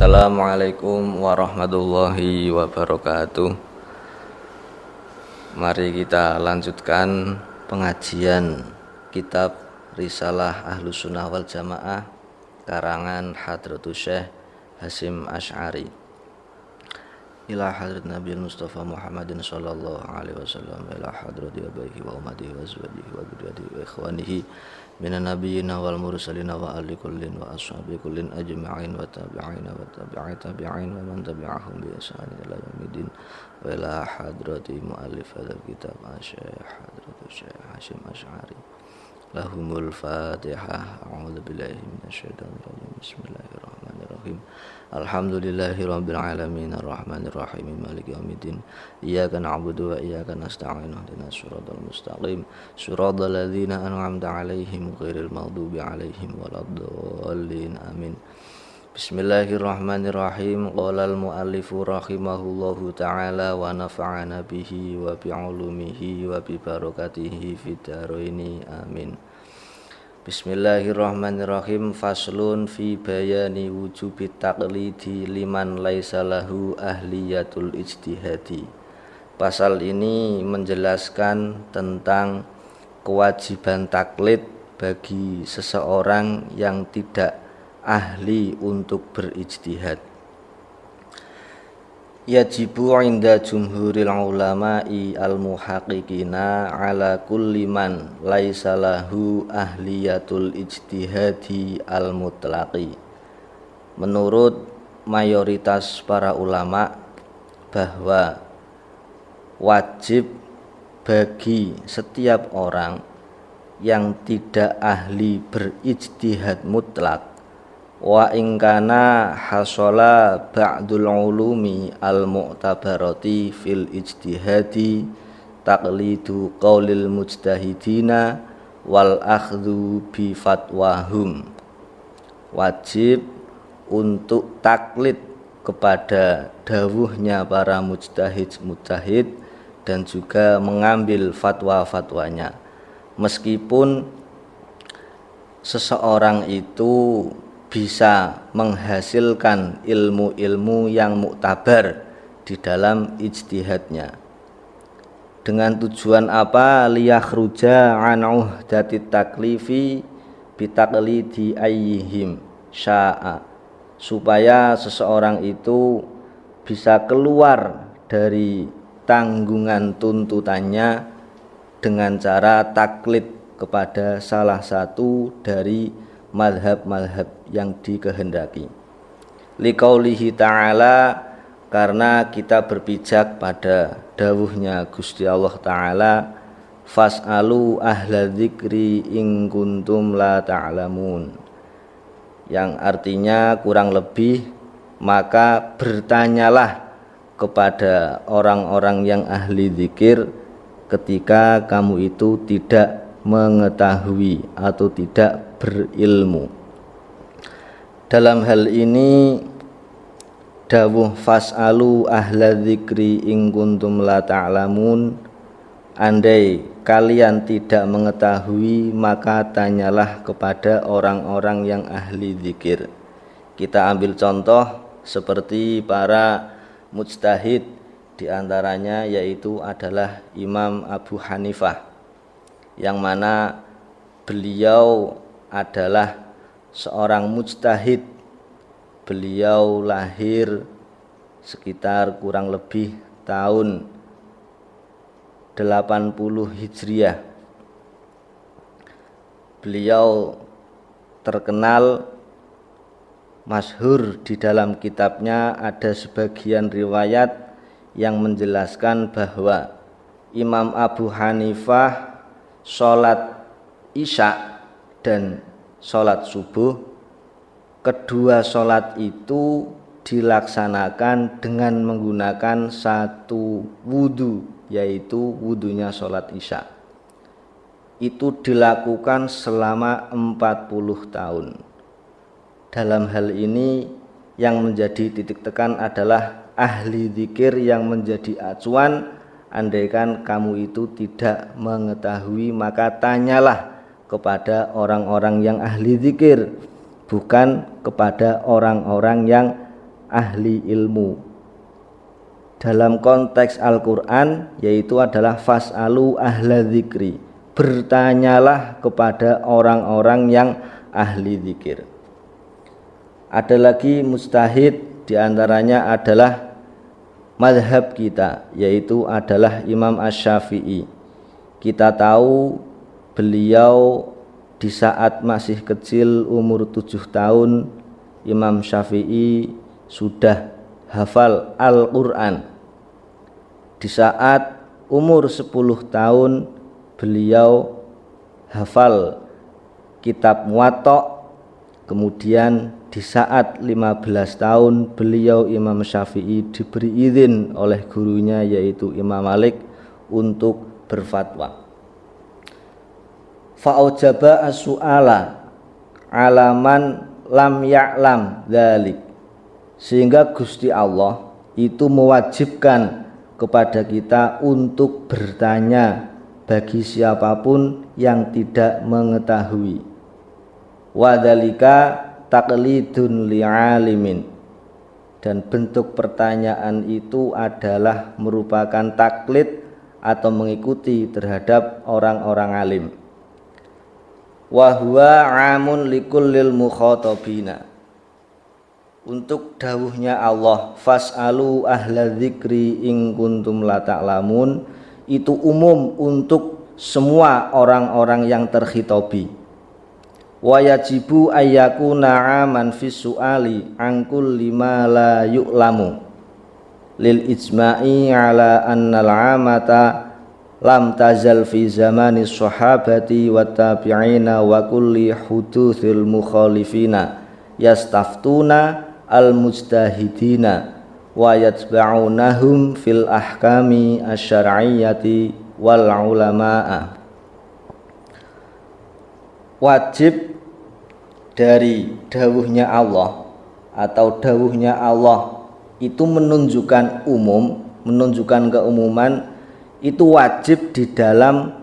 Assalamualaikum warahmatullahi wabarakatuh. Mari kita lanjutkan pengajian kitab Risalah Ahlus Sunnah wal Jamaah karangan Hadratus Syekh Hasyim Asy'ari ila hadrat Nabi Mustafa Muhammadin sallallahu alaihi wasallam ila hadrati abaihi wa ummatihi wa azwajihi wa dzurriyyatihi wa ikhwanihi minan nabiyyina wal mursalina wa ali kullin wa ashabi kullin ajma'in wa tabi'ina wa tabi'i tabi'in wa man tabi'ahum bi ihsan ila yaumil wa ila hadrati muallif hadzal kitab Syekh Hadratus Syekh Hasyim Asy'ari lahumul fatihah. A'udzu billahi minasyaitonir rajim. Bismillahirrahmanirrahim. Alhamdulillahirabbil alamin arrahmanir rahim maliki yaumiddin. Iyyaka na'budu wa iyyaka nasta'in ihdinas siratal mustaqim siratal ladzina an'amta 'alaihim ghairil maghdubi 'alaihim waladdallin. Amin. Bismillahirrahmanirrahim. Qala al-muallifu rahimahullahu ta'ala wa nafa'ana bihi wa bi'ulumihi wa bi barakatihi fid dharaini. Amin. Bismillahirrahmanirrahim. Faslun fi bayani wujubi taqlidi liman laisa lahu ahliyatul ijtihadi. Pasal ini menjelaskan tentang kewajiban taklid bagi seseorang yang tidak ahli untuk berijtihad. Yajibu inda jumhuril ulama'i al-muhaqqiqina ala kulli man laisa lahu ahliyatul ijtihadi al-mutlaqi. Menurut mayoritas para ulama bahwa wajib bagi setiap orang yang tidak ahli berijtihad mutlak wa ingkana hasala ba'dul ulumi al-mu'tabarati fil ijtihadi taqlidu qaulil mujtahidina wal akhdhu bi fatwahum. Wajib untuk taklid kepada dawuhnya para mujtahid dan juga mengambil fatwa-fatwanya, meskipun seseorang itu bisa menghasilkan ilmu-ilmu yang muktabar di dalam ijtihadnya. Dengan tujuan apa? Liyakhruja an uhdatit taklifi bitaqlidi ayyihim sya'a, supaya seseorang itu bisa keluar dari tanggungan tuntutannya dengan cara taklid kepada salah satu dari madhab-madhab yang dikehendaki. Liqaulihi ta'ala, karena kita berpijak pada dawuhnya Gusti Allah Ta'ala, fas'alu ahla dzikri in kuntum la ta'lamun, yang artinya kurang lebih maka bertanyalah kepada orang-orang yang ahli zikir ketika kamu itu tidak mengetahui atau tidak berilmu. Dalam hal ini dawuh fas'alu ahla dzikri in kuntum la ta'lamun, andai kalian tidak mengetahui maka tanyalah kepada orang-orang yang ahli zikir. Kita ambil contoh seperti para mujtahid, diantaranya yaitu adalah Imam Abu Hanifah, yang mana beliau adalah seorang mujtahid. Beliau lahir sekitar kurang lebih tahun 80 Hijriah. Beliau terkenal, masyhur di dalam kitabnya ada sebagian riwayat yang menjelaskan bahwa Imam Abu Hanifah sholat isya dan sholat subuh, kedua sholat itu dilaksanakan dengan menggunakan satu wudhu, yaitu wudhunya sholat isya. Itu dilakukan selama 40 tahun. Dalam hal ini yang menjadi titik tekan adalah ahli zikir yang menjadi acuan. Andaikan kamu itu tidak mengetahui maka tanyalah kepada orang-orang yang ahli zikir, bukan kepada orang-orang yang ahli ilmu. Dalam konteks Al-Quran yaitu adalah fas'alu ahla dzikri, bertanyalah kepada orang-orang yang ahli zikir. Ada lagi mujtahid, diantaranya adalah mazhab kita, yaitu adalah Imam Asy-Syafi'i. Kita tahu beliau di saat masih kecil umur 7 tahun Imam Syafi'i sudah hafal Al-Quran. Di saat umur 10 tahun beliau hafal kitab Muwatta. Kemudian di saat 15 tahun beliau Imam Syafi'i diberi izin oleh gurunya yaitu Imam Malik untuk berfatwa. Fa'ujaba as-su'ala alaman lam ya'lam dzalik, sehingga Gusti Allah itu mewajibkan kepada kita untuk bertanya bagi siapapun yang tidak mengetahui. Wa dzalika taqlidun li'alimin, dan bentuk pertanyaan itu adalah merupakan taklid atau mengikuti terhadap orang-orang alim. Wa huwa 'amun likullil mukhatabina, untuk dawuhnya Allah fas'alu ahla dzikri in kuntum la ta'lamun, itu umum untuk semua orang-orang yang terkhitobi. Wa yajibu ayyakuna 'aman fis su'ali an kulli ma la yu'lamu lil ijma'i ala annal 'amata lam tazal fi zamani sahabati wat tabi'ina wa kulli hudutsil mukhalifina yastaftuna al mujtahidina wa yatba'unahum fil ahkami asy-syar'iyyati wal ulama'a. Wajib dari dawuhnya Allah atau dawuhnya Allah itu menunjukkan umum, menunjukkan keumuman, itu wajib di dalam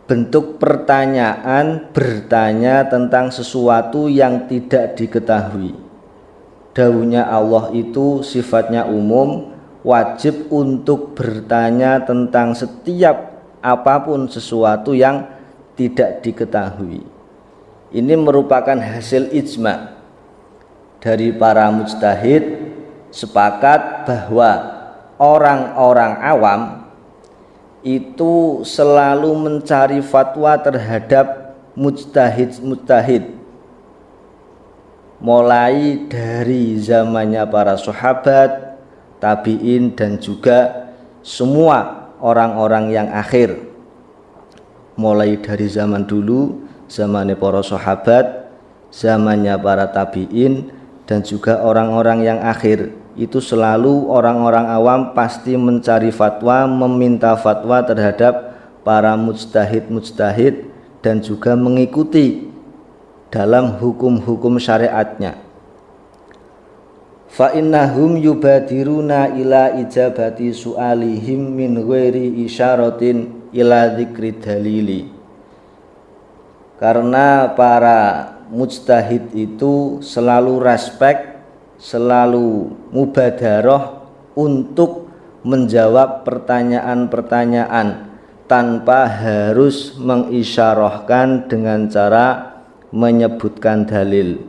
bentuk pertanyaan, bertanya tentang sesuatu yang tidak diketahui. Dawuhnya Allah itu sifatnya umum, wajib untuk bertanya tentang setiap apapun sesuatu yang tidak diketahui. Ini merupakan hasil ijma dari para mujtahid, sepakat bahwa orang-orang awam itu selalu mencari fatwa terhadap mujtahid, mulai dari zamannya para sahabat, tabi'in, dan juga semua orang-orang yang akhir, mulai dari zaman dulu, zamannya para sahabat, zamannya para tabi'in, dan juga orang-orang yang akhir. Itu selalu orang-orang awam pasti mencari fatwa, meminta fatwa terhadap para mujtahid dan juga mengikuti dalam hukum-hukum syariatnya. Fa innahum yubadiruna ila ijabati su'alihim min ghairi isyaratin ila dzikri dalili. Karena para mujtahid itu selalu respek, selalu mubadarah untuk menjawab pertanyaan-pertanyaan tanpa harus mengisyarahkan dengan cara menyebutkan dalil.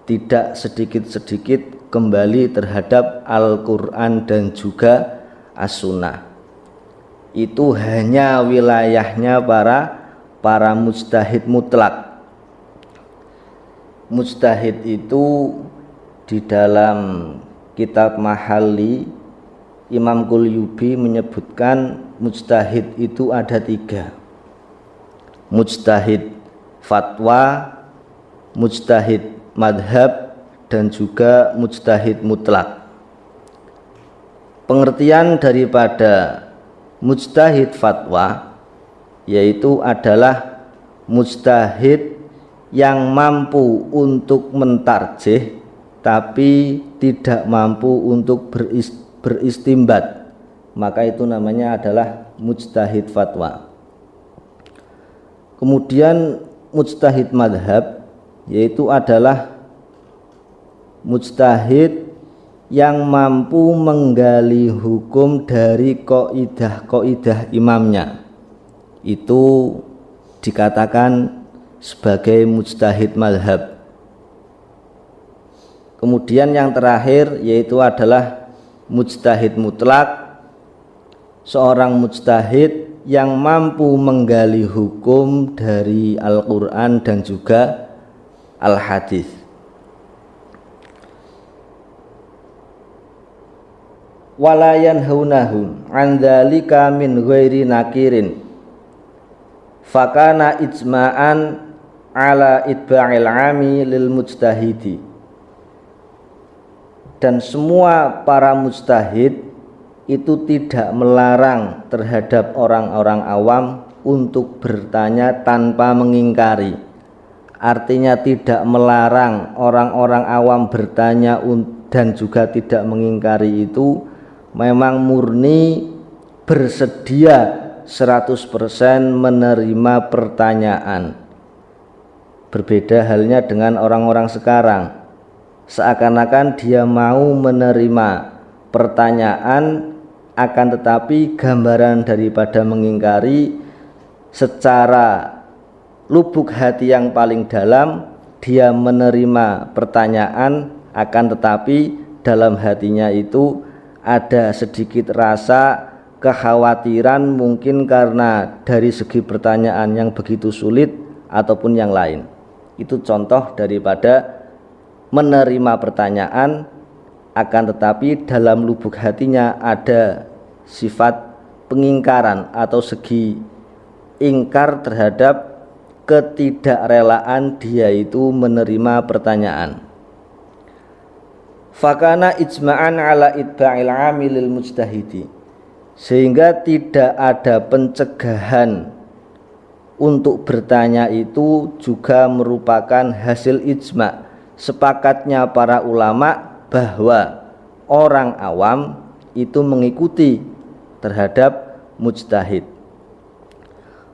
Tidak sedikit-sedikit kembali terhadap Al-Quran dan juga As-Sunnah. Itu hanya wilayahnya para mujtahid mutlak. Mujtahid itu di dalam kitab Mahalli, Imam Qulyubi menyebutkan mujtahid itu ada 3. Mujtahid fatwa, mujtahid madhab, dan juga mujtahid mutlak. Pengertian daripada mujtahid fatwa yaitu adalah mujtahid yang mampu untuk mentarjih tapi tidak mampu untuk beristimbat, maka itu namanya adalah mujtahid fatwa. Kemudian mujtahid madhab yaitu adalah mujtahid yang mampu menggali hukum dari kaidah-kaidah imamnya, itu dikatakan sebagai mujtahid mazhab. Kemudian yang terakhir yaitu adalah mujtahid mutlak, seorang mujtahid yang mampu menggali hukum dari Al-Quran dan juga Al-Hadis. Wala yanhaunahu an dzalika min ghairi nakirin fakana ijma'an ala itba'il 'ami lil mujtahidi. Dan semua para mujtahid itu tidak melarang terhadap orang-orang awam untuk bertanya tanpa mengingkari. Artinya tidak melarang orang-orang awam bertanya dan juga tidak mengingkari itu memang murni bersedia 100% menerima pertanyaan. Berbeda halnya dengan orang-orang sekarang, seakan-akan dia mau menerima pertanyaan, akan tetapi gambaran daripada mengingkari secara lubuk hati yang paling dalam, dia menerima pertanyaan, akan tetapi dalam hatinya itu ada sedikit rasa kekhawatiran, mungkin karena dari segi pertanyaan yang begitu sulit ataupun yang lain. Itu contoh daripada menerima pertanyaan, akan tetapi dalam lubuk hatinya ada sifat pengingkaran atau segi ingkar terhadap ketidakrelaan dia itu menerima pertanyaan. Fakana ijma'an ala itba'il 'amilil mujtahidi, sehingga tidak ada pencegahan untuk bertanya itu juga merupakan hasil ijma', sepakatnya para ulama bahwa orang awam itu mengikuti terhadap mujtahid.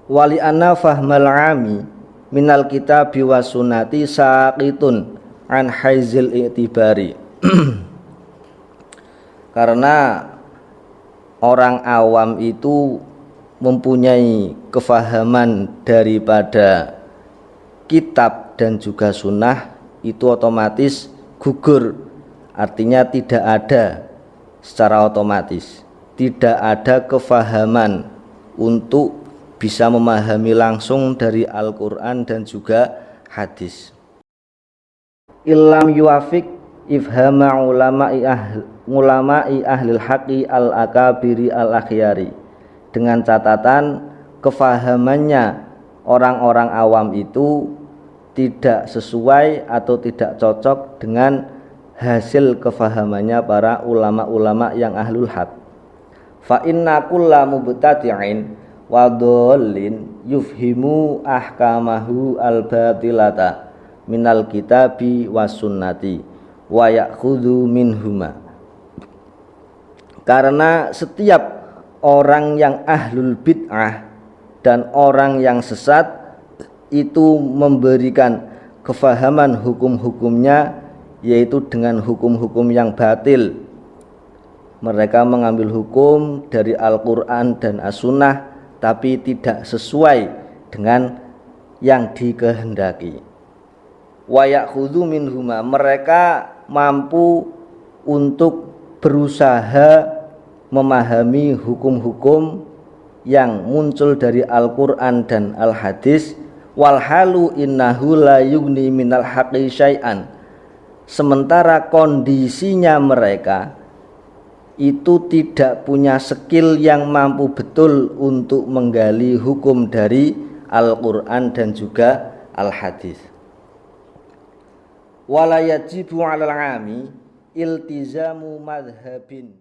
Wali anna fahmal 'ami minal kitabi was sunnati saqitun an haizil i'tibari. Karena orang awam itu mempunyai kefahaman daripada kitab dan juga sunnah, itu otomatis gugur, artinya tidak ada secara otomatis, tidak ada kefahaman untuk bisa memahami langsung dari Al-Quran dan juga hadis. Illam yuwafiq ifhama ulama'i ahlil haqi al-akabiri al-akhyari, dengan catatan kefahamannya orang-orang awam itu tidak sesuai atau tidak cocok dengan hasil kefahamannya para ulama-ulama yang ahlul haq. Fa inna kulla mubtadi'in wa dhallin yufhimu ahkamahu al-batilata minal kitabi was sunnati wa ya'khudhu minhuma. Karena setiap orang yang ahlul bid'ah dan orang yang sesat itu memberikan kefahaman hukum-hukumnya yaitu dengan hukum-hukum yang batil. Mereka mengambil hukum dari Al-Quran dan As-Sunnah tapi tidak sesuai dengan yang dikehendaki. Wa ya'khudhu minhuma, mereka mampu untuk berusaha memahami hukum-hukum yang muncul dari Al-Quran dan Al-Hadis. Walhalu innahu la yugni minal haqqi syai'an, sementara kondisinya mereka itu tidak punya skill yang mampu betul untuk menggali hukum dari Al-Quran dan juga Al-Hadis. Wala yajibu 'alal 'ami iltizamu madhhabin